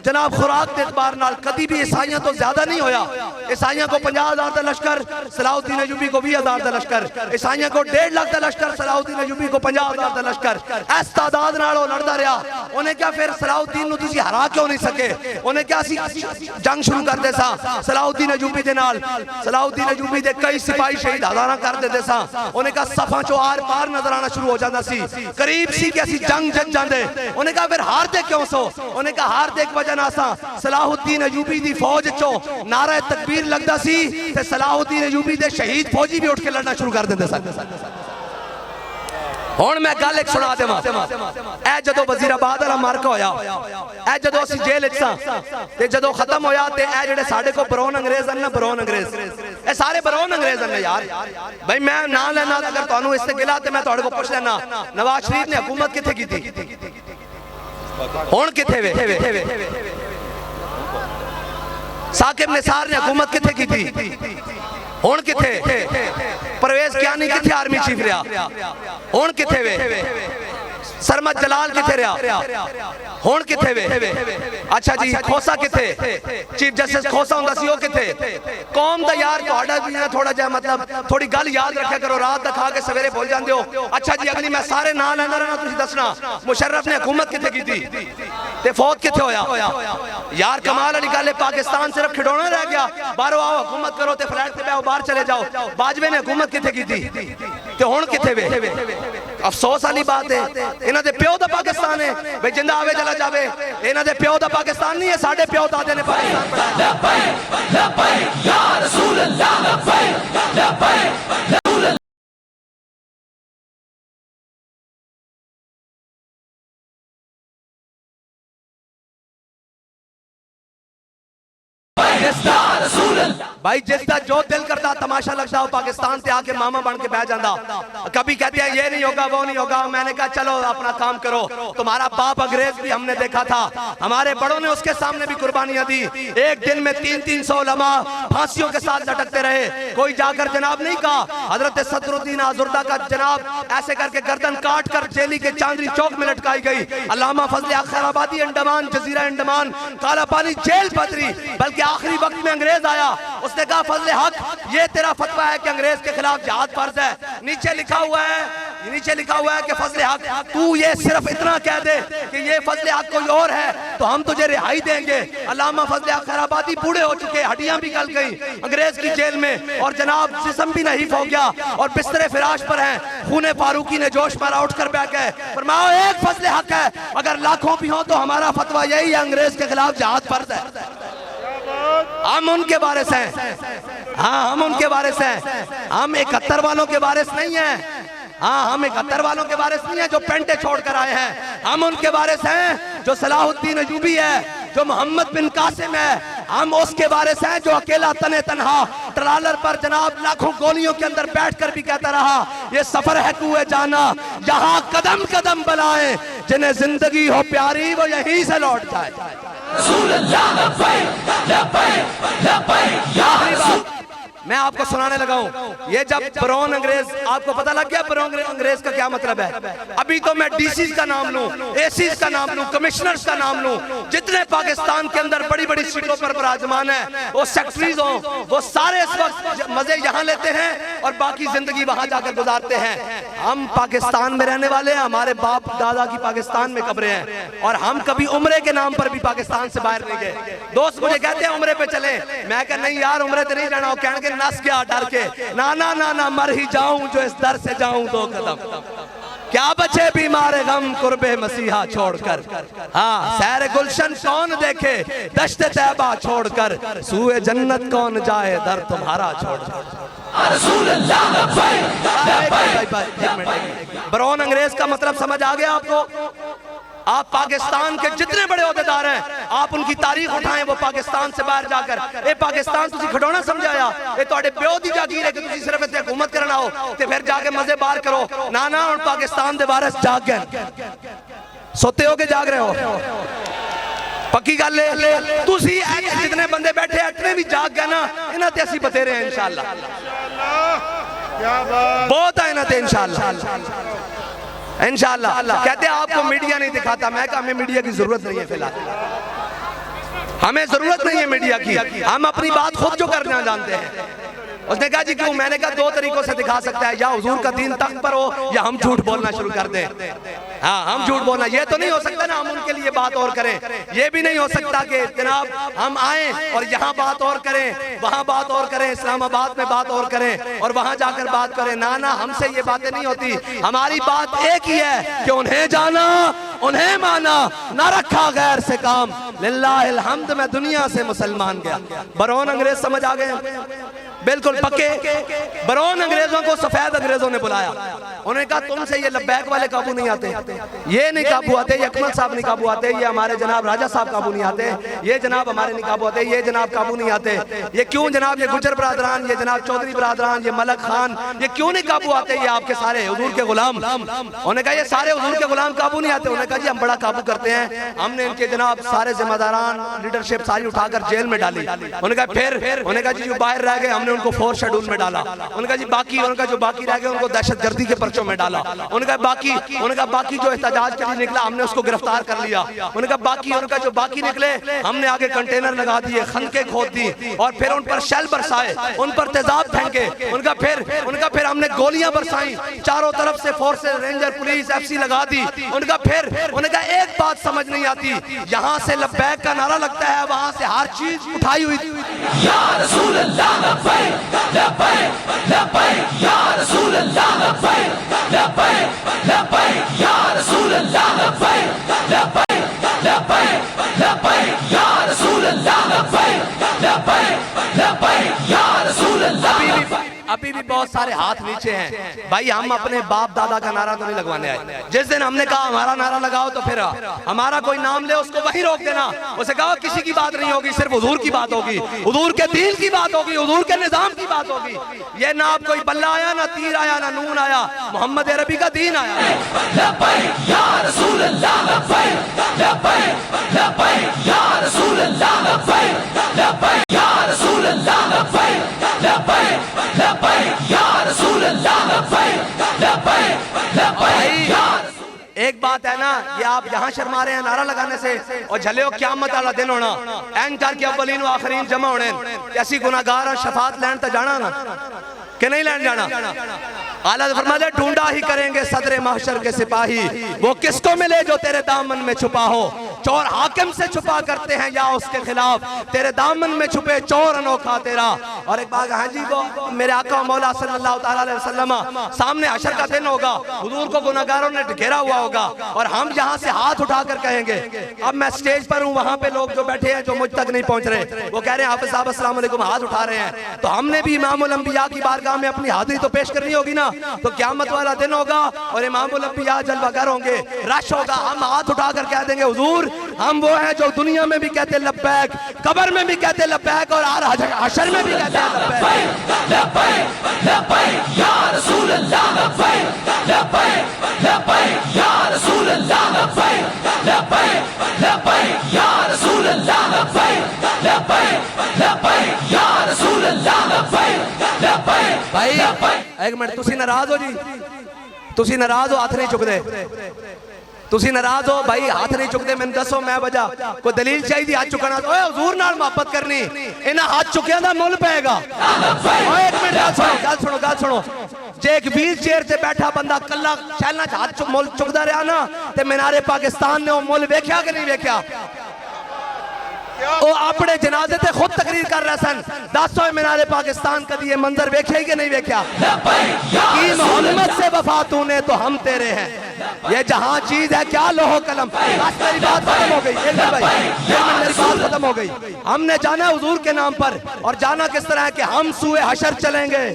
जनाब खुराक के एतबार नाल कदी भी ईसाइयों तो ज्यादा नहीं होया। ईसाइयों को 50,000 का लश्कर, सलाहुद्दीन अयूबी को 20,000 का लश्कर, ईसाइयों को 1.5 लाख का लश्कर, सलाहुद्दीन अयूबी को 50,000 का लश्कर। इस तादाद नाल लड़ता रहा। उन्हें क्या फिर सलाहुद्दीन तुसी हरा क्यों नहीं सके? उन्हें क्या जंग शुरू कर दे सा सलाहुद्दीन अयूबी के नाल। सलाहुद्दीन अयूबी के कई सिपाही शहीद हजारा कर देते सा। उन्हें कहा सफा चो आर पार नजर आना शुरू हो जाता सी, करीब सी कि असी जंग जित जाते। उन्हें कहा फिर हार दे क्यों सो? उन्हें कहा हार दे वजह ना सा सलाहुद्दीन अयूबी दी फौज चो नारा तकबीर लगता सी ते सलाहुद्दीन अयूबी दे शहीद फौजी भी उठ के लड़ना शुरू कर देते सन। हुण मैं गल एक सुना देवां। ए जदों वजीराबाद वाला मार्का होया, ए जदों असीं जेल विच सां ते जदों खत्म होया ते ए जिहड़े साडे कोल बरौन अंग्रेज हन ना, बरौन अंग्रेज ए सारे बरौन अंग्रेज हन यार। भाई मैं ना लेना अगर तुहानूं इस ते गिला ते मैं तुहाडे कोल पुछ लेना नवाज शरीफ ने हुकूमत कित्थे कीती? हुण कित्थे वे? साकिब निसार ने हुकूमत कित्थे कीती? हुण कित्थे? परवेज कियानी कित्थे आर्मी चीफ रहा? हुण कित्थे वे? सरमद जलाल कित्थे रहा? हुण कित्थे वे? अच्छा जी खोसा कित्थे? चीफ जस्टिस खोसा हुंदा सी, ओह कित्थे? कौम दा यार तुहाडा भी ना थोड़ा जिहा मतलब थोड़ी गल याद रखा करो, रात दा खा के सवेरे भूल जांदे हो। अच्छा जी अगली मैं सारे नाम लैंदा रहना, तुसीं दसना मुशर्रफ ने हुकूमत कित्थे कीती ते फौत कित्थे होया? यार कमाल वाली गल है, पाकिस्तान सिर्फ खिडौना रह गया। बाहरों आओ हुकूमत करो ते फ्लैट ते बैठो, बाहर चले जाओ। बाजवे ने हुकूमत कित्थे कीती ते हुण कित्थे वे? अफसोस वाली बात है, इन्हां दे प्यो दा पाकिस्तान है। भाई जिंदा आवे चला जावे, इन्हां दे प्यो दा पाकिस्तान नहीं है, साडे प्यो दादे ने पाकिस्तान बनाया। लब्बैक लब्बैक या रसूल अल्लाह, लब्बैक लब्बैक रसूल अल्लाह। भाई जिसका जो दिल करता तमाशा लगता हो पाकिस्तान से आके मामा बन के बह जाता। कभी कहते हैं ये नहीं होगा वो नहीं होगा। मैंने कहा चलो अपना काम करो। तुम्हारा बाप अंग्रेज भी हमने देखा था, हमारे बड़ों ने उसके सामने भी कुर्बानियां दी। एक दिन में 300 उलमा फांसियों के साथ लटकते रहे। कोई जाकर जनाब नहीं कहा हजरत सदरुद्दीन आजुर्दा का जनाब ऐसे करके गर्दन काट कर जेली के चांदनी चौक में लटकाई गई। अल्लामा फजले खैराबादी अंडमान जजीरा अंडमान काला पानी जेल पदरी। बल्कि आखिरी वक्त में अंग्रेज आया, उसने कहा फजले हक ये तेरा फतवा है कि अंग्रेज के खिलाफ जिहाद फर्ज है। नीचे लिखा हुआ है कि फजले हक तू ये सिर्फ इतना कह दे कि ये फजले हक कोई और है तो हम तुझे रिहाई देंगे। अल्लामा फजले हक खैराबादी बूढ़े हो चुके, हड्डियां भी गल गई अंग्रेज की जेल में, और जनाब जिस्म भी नहीफ हो गया और बिस्तरे फिराश पर हैं। खूने फारूकी ने जोश पर उठकर बैठ गए, फरमाया एक फजले हक है, अगर लाखों भी हो तो हमारा फतवा यही है अंग्रेज के खिलाफ जिहाद फर्ज है। हम उनके वारिस हैं, हाँ हम उनके वारिस हैं। हम 71 वालों के वारिस नहीं हैं। हाँ हम 71 वालों के वारिस नहीं है जो पेंटे छोड़ कर आए हैं। हम उनके वारिस हैं जो सलाहुद्दीन अयूबी है, जो मोहम्मद बिन कासिम है। हम उसके वारिस हैं जो अकेला तने तनहा ट्रालर पर जनाब लाखों गोलियों के अंदर बैठकर भी कहता रहा ये सफर है कुए जाना, यहाँ कदम कदम बलाएं, जिन्हें जिंदगी हो प्यारी वो यहीं से लौट जाए। रसूल अल्लाह लब्बैक लब्बैक लब्बैक या रसूल। मैं आपको सुनाने लगा हूं, ये जब ब्राउन अंग्रेज, आपको पता लग गया ब्राउन अंग्रेज का क्या मतलब है? अभी तो मैं डीसीज का नाम लूं, एसीज का नाम लूं, कमिश्नर्स का नाम लूं, जितने पाकिस्तान के अंदर बड़ी बड़ी सीटों पर विराजमान है, वो सेक्रेटरीज हो, वो सारे इस वक्त मजे यहां लेते हैं और बाकी जिंदगी वहां जाकर गुजारते हैं। हम पाकिस्तान में रहने वाले हैं, हमारे बाप दादा की पाकिस्तान में कब्रें हैं, और हम कभी उम्रे के नाम पर भी पाकिस्तान से बाहर नहीं गए। दोस्त मुझे कहते हैं उम्रे पे चले, मैं कहा नहीं यार उम्रे तो नहीं रहना। कहने के नस गया डर के, ना ना ना ना मर ही जाऊं जो इस दर से जाऊं 2 कदम। क्या बचे बीमार गम कुर्बे मसीहा छोड़कर। हाँ, सैर गुलशन कौन देखे दश्त तैबा छोड़कर, सूए जन्नत कौन जाए दर तुम्हारा छोड़कर। बरौन अंग्रेज का मतलब समझ आ गया आपको? आप पाकिस्तान के जितने बड़े ओहदेदार हैं, आप उनकी तारीख उठाएं, वो पाकिस्तान से बाहर जाकर ए पाकिस्तान तुसी खिडौना समझाया, ये ਤੁਹਾਡੇ ਪਿਓ ਦੀ ਜਾਗੀਰ ਹੈ ਕਿ ਤੁਸੀਂ ਸਿਰਫ ਇੱਥੇ ਹਕੂਮਤ ਕਰਨ ਆਓ ਤੇ ਫਿਰ ਜਾ ਕੇ ਮਜ਼ੇ ਬਾਹਰ ਕਰੋ। ਨਾ ਨਾ, ਹੁਣ ਪਾਕਿस्तान ਦੇ ਵਾਰਿਸ ਜਾਗ ਗਏ। सोते हो के जाग रहे हो? पक्की गल है। तुसी जितने बंदे बैठे इतने भी जाग गए ना, इन्हां ते असीं बतेरे हैं इंशाअल्लाह। बहुत है इन्हां ते इंशाअल्लाह इंशाअल्लाह। कहते हैं आपको मीडिया नहीं दिखाता, मैं कहा हमें मीडिया की जरूरत नहीं है फिलहाल, हमें जरूरत नहीं है मीडिया की, हम अपनी बात खुद जो करना जानते हैं। उसने कहा जी क्यों? मैंने कहा दो तरीकों से दिखा सकता है, या हुजूर का दीन तख्त पर हो या हम झूठ बोलना शुरू कर दें। हाँ, हम झूठ बोलना, ये तो नहीं हो सकता ना हम उनके लिए बात और करें, ये भी नहीं हो सकता कि जनाब हम आए और यहाँ बात और करें, वहाँ बात और करें, इस्लामाबाद में बात और करें और वहाँ जाकर बात करें। ना ना, हमसे ये बातें नहीं होती। हमारी बात एक ही है कि उन्हें जाना, उन्हें माना, ना रखा गैर से काम। लिल्लाहिल हम्द, मैं दुनिया से मुसलमान गया। बरौन अंग्रेज समझ आ गए? बिल्कुल पक्के। बरौन अंग्रेजों को सफेद अंग्रेजों ने बुलाया, उन्होंने कहा तुमसे ये लब्बैक वाले काबू नहीं आते, ये नहीं काबू आते, ये अकमल साहब नहीं काबू आते, ये हमारे जनाब राजा साहब काबू नहीं आते, ये जनाब हमारे नहीं काबू आते, ये जनाब काबू नहीं आते। ये क्यों जनाब? ये गुजर बरादरान, ये जनाब चौधरी बरादरान, ये मलक खान, ये क्यों नहीं काबू आते? ये आपके सारे हुजूर के गुलाम। उन्होंने कहा ये सारे हुजूर के गुलाम काबू नहीं आते। उन्होंने कहा जी हम बड़ा काबू करते हैं, हमने इनके जनाब सारे जिम्मेदारान लीडरशिप सारी उठाकर जेल में डाली। उन्होंने कहा फिर? उन्होंने कहा जी जो बाहर रह गए हमने उनको 4 शेड्यूल में डाला। उनका जी बाकी, उनका जो बाकी रह गया उनको दहशतगर्दी के पर्चों में डाला। उनका बाकी जो एहतजाज के लिए निकला हमने उसको गिरफ्तार कर लिया। उनका जो बाकी निकले हमने आगे कंटेनर लगा दिए, खनके खोद दी और फिर उन पर शेल बरसाए, उन पर तेजाब फेंके। उनका फिर हमने गोलियां बरसाई, चारों तरफ से फोर्सेस, रेंजर, पुलिस, एफसी लगा दी। उनका एक बात समझ नहीं आती, यहाँ से लब्बैक का नारा लगता है, वहां से हर चीज उठाई हुई थी। या रसूल अल्लाह लब्बैक लब्बैक लब्बैक या रसूल अल्लाह लब्बैक लब्बैक लब्बैक या रसूल अल्लाह लब्बैक लब्बैक लब्बैक लब्बैक या रसूल अल्लाह लब्बैक लब्बैक लब्बैक या रसूल अल्लाह। अभी भी बहुत सारे हाथ नीचे हैं भाई। हम अपने बाप दादा का नारा तो नहीं लगवाने आए। जिस दिन हमने कहा हमारा नारा लगाओ तो फिर हमारा कोई नाम ले उसको वहीं रोक देना। उसे कहा किसी की बात नहीं होगी, सिर्फ हुजूर की बात होगी, हुजूर के दीन की बात होगी, हुजूर के निजाम की बात होगी। ये ना आप कोई बल्ला आया, ना तीर आया, ना नून आया, मोहम्मद अरबी का दीन आया। लब्बैक या रसूल अल्लाह लब्बैक लब्बैक लब्बैक या रसूल अल्लाह लब्बैक लब्बैक या रसूल अल्लाह लब्बैक लब्बैक लब्बैक या रसूल अल्लाह लब्बैक लब्बैक लब्बैक या। एक बात है ना, ये आप यहाँ शर्मा रहे हैं नारा लगाने से, और झले हो क़यामत वाला दिन होना, एंकर के अव्वलीन व आखिरीन जमा होने, ऐसी गुनाहगार और शफात लैन तो जाना ना कि नहीं लैन जाना। आला फरमाते ढूंढा ही करेंगे सदरे महशर के सिपाही, वो किसको मिले जो तेरे दामन में छुपा हो। चोर हाकिम से छुपा करते हैं या उसके खिलाफ, तेरे दामन में छुपे चोर अनोखा तेरा। और एक बात, हाँ जी वो मेरे आका मौला सल्लल्लाहु अलैहि वसल्लम सामने हशर का दिन होगा, हुजूर को गुनाहगारों ने घेरा हुआ होगा और हम यहाँ से हाथ उठाकर कहेंगे। अब मैं स्टेज पर हूँ, वहाँ पे लोग जो बैठे हैं जो मुझ तक नहीं पहुँच रहे, वो कह रहे हैं हाफिज साहब अस्सलाम वालेकुम, हाथ उठा रहे हैं, तो हमने भी इमामुल अंबिया की बारगाह में अपनी हाजिरी तो पेश करनी होगी ना। तो क़यामत वाला दिन होगा और इमामुल अंबिया जलवागर होंगे, रश होगा, हम हाथ उठाकर कह देंगे हुजूर हम वो हैं जो दुनिया में भी कहते लब्बैक, कब्र में भी कहते लब्बैक और हशर में भी कहते हैं लब्बैक लब्बैक लब्बैक या रसूल अल्लाह लब्बैक लब्बैक लब्बैक या रसूल अल्लाह लब्बैक लब्बैक लब्बैक या रसूल अल्लाह लब्बैक लब्बैक लब्बैक या रसूल अल्लाह लब्बैक लब्बैक। भाई एक मिनट, तुसी नाराज हो जी? तुसी नाराज हो? हाथ नहीं चुकदे? तुसी नाराज हो भाई? हाथ नहीं चुकदे? मैंने दसो मैं वजह कोई दलील चाहिए हाथ चुकना? ओए हुजूर नाल मोहब्बत करनी, इन्हां हाथ चुकियां दा मुल पेगा। ओए एक मिनट गल सुनो। जे एक व्हील चेयर से बैठा बंदा कल्ला शैलना च हाथ मुल चुकदा रहा ना, ते मीनारे पाकिस्तान ने वो मुल वेख्या कि नहीं वेख्या? वो अपने जनाजे ते खुद तकरीर कर रहे सन। दसो मीनारे पाकिस्तान कभी ये मंजर वेखे कि नहीं वेख्या कि मोहम्मद से वफा तूने तो हम तेरे हैं, ये जहां चीज है क्या लोहो कलम। बस मेरी बात खत्म हो गई, एक मिनट भाई, मेरी बात खत्म हो गई। हमने जाना हुजूर के नाम पर, और जाना किस तरह है कि हम सूए हशर चलेंगे,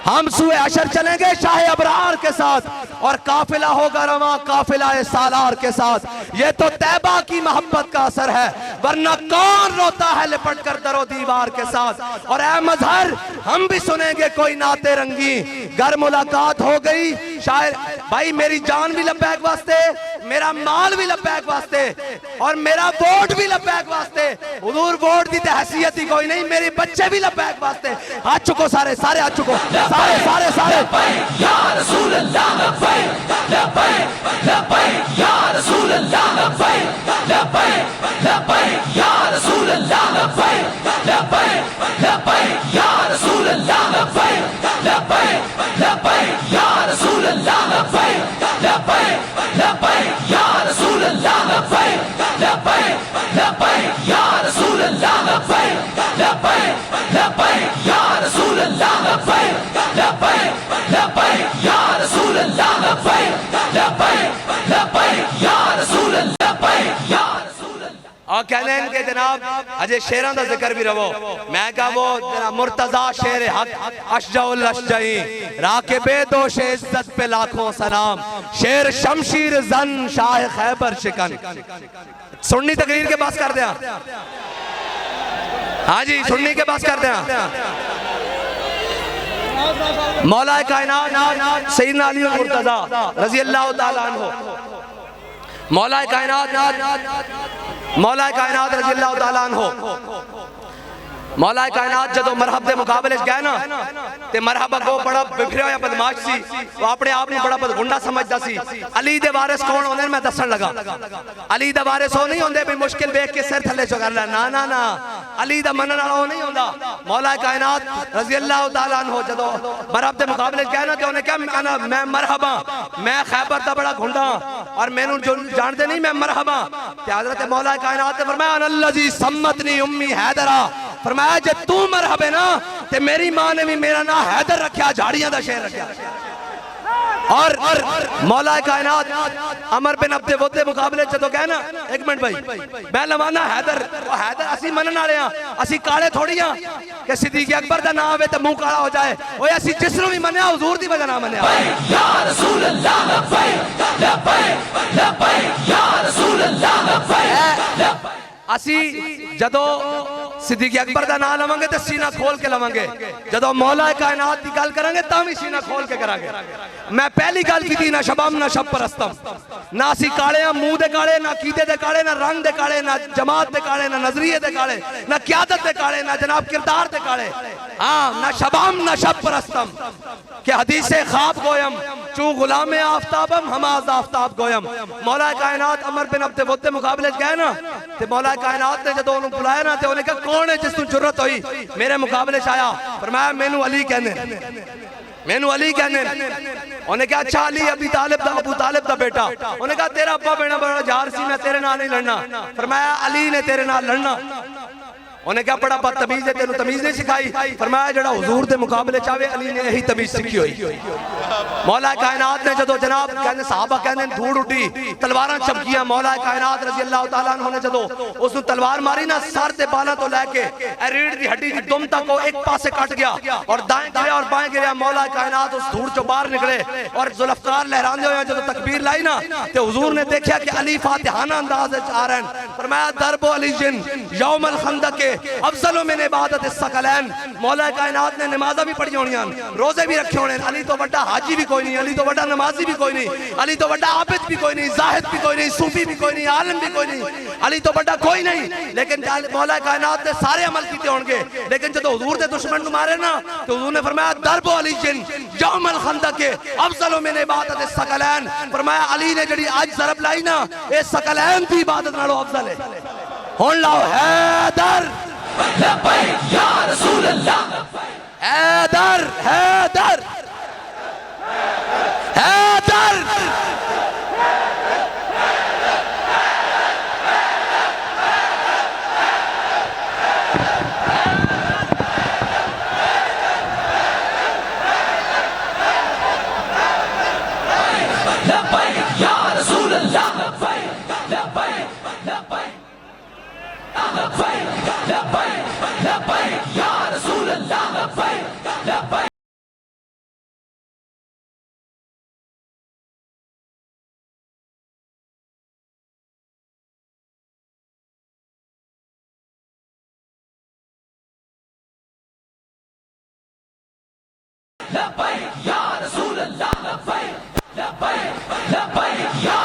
हम सूए हशर चलेंगे शाह अबरार के साथ, और काफिला होगा रवां काफिला सालार के साथ। ये तो तैबा की मोहब्बत का असर है, वरना कौन रोता है लिपट कर दरो दीवार के साथ। और ए मजहर हम भी सुनेंगे कोई नाते रंगी, घर मुलाकात हो गई शायर भाई, मेरी जान भी लब्बैक वास्ते, मेरा माल भी लब्बैक वास्ते, और मेरा वोट भी लब्बैक वास्ते। हुजूर वोट दी हैसियत ही कोई नहीं, मेरे बच्चे भी लब्बैक वास्ते। हाथ चुको सारे सारे, हाथ चुको सारे सारे सारे। या रसूल अल्लाह लब्बैक लब्बैक लब्बैक या रसूल अल्लाह लब्बैक लब्बैक लब्बैक या रसूल अल्लाह लब्बैक लब्बैक लब्बैक या रसूल अल्लाह लब्बैक लब्बैक लब्बैक या रसूल अल्लाह लब्बैक लब्बैक लब्बैक या रसूल अल्लाह लब्बैक लब्बैक लब्बैक या रसूल अल्लाह लब्बैक लब्बैक लब्बैक या रसूल अल्लाह लब्बैक लब्बैक लब्बैक या रसूल अल्लाह लब्बैक लब्बैक लब्बैक या रसूल लब्बैक या रसूल। और कहने के जनाब अजय शेरों का जिक्र भी रहो। मैं कहा वो मुर्तजा शेर हक अशजाउल अशजाई, राकिबे दोष इज्जत पे लाखों सलाम, शेर शमशीर जन शाह खैबर शिकन। सुन्नी तकरीर के पास कर दिया, हाँ जी सुन्नी के पास कर दिया। मौला कायनात सैयदना अली मुर्तजा रजी अल्लाह ताला अन्हु, मौला कायनात रजी अल्लाह ताला अन्हु, मौला कायनात जदों मरहब दे मुकाबले गए ना, ते मरहब अगो बड़ा बिखरिया होया बदमाश सी, वो अपने आप में बड़ा बदगुंडा समझदा सी। अली दे वारिस कौन होंदे मैं दसन लगा। अली दे वारिस हो नहीं होंदे भी मुश्किल देख के सिर थल्ले चुकर ला, ना ना ना, अली दा मनन वाला नहीं होंदा। मौला कायनात रजी अल्लाह ताला अन्हु जदों मरहब दे मुकाबले गए ना, ते उन्हें कहा मैं मरहबा, मैं खैबर दा बड़ा गुंडा, और मैनू जो जानते नहीं मैं मरहबा। ते हज़रत मौला कायनात ने फरमाया अनल्लज़ी सम्मतनी उम्मी हैदरा, फरमाया जे तू मरहब है ना, ते मेरी मां ने भी मेरा नाम हैदर रखा, झाड़ियां दा शेर रखा। और मौला कायनात अमर बिन अब्दे वोदे मुकाबले जदों गए ना, एक मिनट भाई, मैं लवाना हैदर, हैदर असी मनन वाले हां, असी काले थोड़ी हां कि सिद्दीक अकबर दा नाम है ते मुंह काला हो जाए। ओए असी जिसनु भी मन्या हुजूर दी वजह नाल मन्या। या रसूल अल्लाह लब्बैक लब्बैक लब्बैक या रसूल अल्लाह लब्बैक। असी जदों सिद्दीक अकबर का नाम लवांगे तो सीना खोल के लवांगे, जदों मौला कायनात की गल करांगे तां भी सीना खोल के करांगे। मैं पहली गल की ना शबम ना शब परस्तम, ना असी काले हां मुंह दे काले, ना कीदे दे काले, ना रंग दे काले, ना जमात दे काले, ना नजरिए दे काले, ना क़यादत दे काले, ना जनाब किरदार दे काले। हाँ ना शबम ना शब परस्तम के हदीसे ख्वाब गोयम चू गुलाम आफ्ताबम हमाज आफ्ताब गोयम। मौला कायनात अमर बिन अब्दे वोदे मुकाबले गए ना, ते मौला कायनात ने जदों उन्हें बुलाया ना, ते उन्हें कहा कौन है जिसको जरूरत हुई मेरे मुकाबले आया। फरमाया मैनू अली कहने, मैनू अली कहने। उन्हें कहा अच्छा अली अबी तालिब दा, अबू तालिब दा बेटा। उन्हें कहा तेरा अब्बा बेड़ा बड़ा जार सी, मैं तेरे नाल नहीं लड़ना। फरमाया अली ने तेरे नाल लड़ना। उन्हें क्या बड़ा बदतमीज है, तेनू तमीज नहीं सिखाई। फरमाया जड़ा हुजूर दे मुकाबले चावे अली ने यही तमीज सीखी हुई। मौला कायनात ने जदों जनाब कहने साहबा कहने धूड़ उठी, तलवारां चमकियां। मौला कायनात रजी अल्लाह तआला अन्हु ने जदों उसनु तलवार मारी ना, सर ते बालां तो लेके रीढ़ दी हड्डी दी दुम तक वो एक पासे कट गया, और दाएं गिरया और बाएं गिरया। मौला कायनात उस धूड़ चो बाहर निकले और जुल्फकार लहरांदे हुए जदों तकबीर लाई ना, ते हुजूर ने देखा कि अली फातिहाना अंदाज विच आ रहे हैं। फरमाया दरबो अली जिन यौमल खंदक के अफजलो मिन इबादत सकलैन। मौला कायनात ने नमाज़ां भी पढ़ी होनियां, रोजे भी रखे होने। अली तो बड़ा हाजी भी कोई नहीं, अली तो बड़ा नमाजी भी कोई नहीं, अली तो बड़ा आबिद भी कोई नहीं, जाहिद भी कोई नहीं, सूफी भी कोई नहीं, आलिम भी कोई नहीं, अली तो बड़ा कोई नहीं। लेकिन मौला कायनात ने सारे अमल किए होंगे, लेकिन जब हुजूर दे दुश्मन नु मारे ना, तो हुजूर ने फरमाया दरबो अली जिन यौमल खंदक के अफजलो मिन इबादत सकलैन। फरमाया अली ने जड़ी आज ज़रब लाई ना, ये सकलैन दी इबादत नालों अफजल है। हुण लाओ हैदर लब्बैक या रसूल अल्लाह, हैदर हैदर हैदर। लब्बैक या रसूल अल्लाह